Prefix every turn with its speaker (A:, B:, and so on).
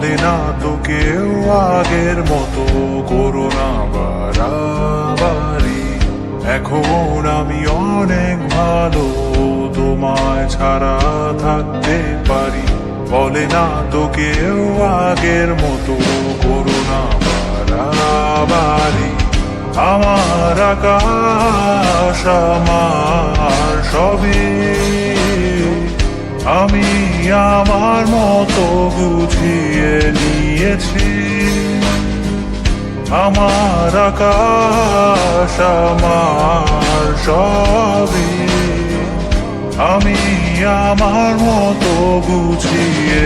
A: বলে না তো কেউ আগের মতো করো না বাড়াবাড়ি। এখন আমি অনেক ভালো, তোমায় ছাড়া থাকতে পারি। বলে না তো কেউ আগের মতো করো না বাড়াবাড়ি। আমার আকাশ আমার সবই, আমি আমার মতো গুছিয়ে নিয়েছি। আমার আকাশ আমার সবই, আমি আমার মতো গুছিয়ে